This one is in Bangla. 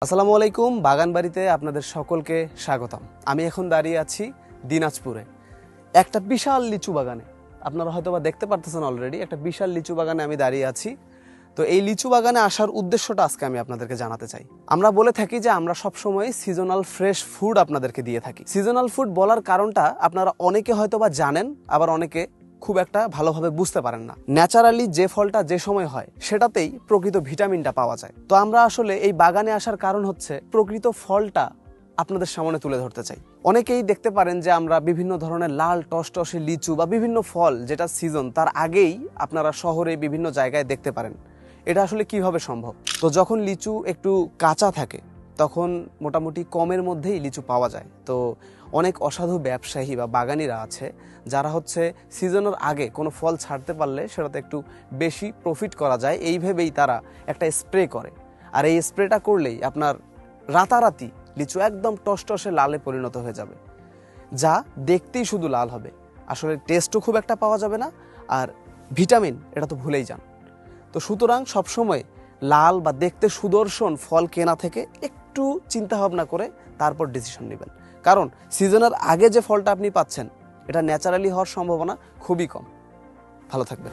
আসসালামু আলাইকুম। বাগানবাড়িতে আপনাদের সকলকে স্বাগতম। আমি এখন দাঁড়িয়ে আছি দিনাজপুরে একটা বিশাল লিচু বাগানে। আপনারা হয়তোবা দেখতে পারতেছেন অলরেডি একটা বিশাল লিচু বাগানে আমি দাঁড়িয়ে আছি। তো এই লিচু বাগানে আসার উদ্দেশ্যটা আজকে আমি আপনাদেরকে জানাতে চাই। আমরা বলে থাকি যে আমরা সবসময় সিজনাল ফ্রেশ ফুড আপনাদেরকে দিয়ে থাকি। সিজনাল ফুড বলার কারণটা আপনারা অনেকে হয়তোবা জানেন, আবার অনেকে খুব একটা ভালোভাবে বুঝতে পারেন না। ন্যাচারালি যে ফলটা যে সময় হয় সেটাতেই প্রকৃত ভিটামিনটা পাওয়া যায়। তো আমরা আসলে এই বাগানে আসার কারণ হচ্ছে প্রকৃত ফলটা আপনাদের সামনে তুলে ধরতে চাই। অনেকেই দেখতে পারেন যে আমরা বিভিন্ন ধরনের লাল টসটসে লিচু বা বিভিন্ন ফল যেটা সিজন তার আগেই আপনারা শহরে বিভিন্ন জায়গায় দেখতে পারেন। এটা আসলে কিভাবে সম্ভব? তো যখন লিচু একটু কাঁচা থাকে তখন মোটামুটি কমের মধ্যেই লিচু পাওয়া যায়। তো অনেক অসাধু ব্যবসায়ী বা বাগানিরা আছে যারা হচ্ছে সিজনের আগে কোনো ফল ছাড়তে পারলে সেটাতে একটু বেশি প্রফিট করা যায় এই ভেবেই তারা একটা স্প্রে করে। আর এই স্প্রেটা করলেই আপনার রাতারাতি লিচু একদম টসটসে লালে পরিণত হয়ে যাবে, যা দেখতেই শুধু লাল হবে, আসলে টেস্টও খুব একটা পাওয়া যাবে না, আর ভিটামিন এটা তো ভুলেই যান। তো সুতরাং সবসময় লাল বা দেখতে সুদর্শন ফল কেনা থেকে একটু চিন্তা ভাবনা করে তারপর ডিসিশন নেবেন, কারণ সিজনের আগে যে ফলটা আপনি পাচ্ছেন এটা ন্যাচারালি হওয়ার সম্ভাবনা খুবই কম। ভালো থাকবেন।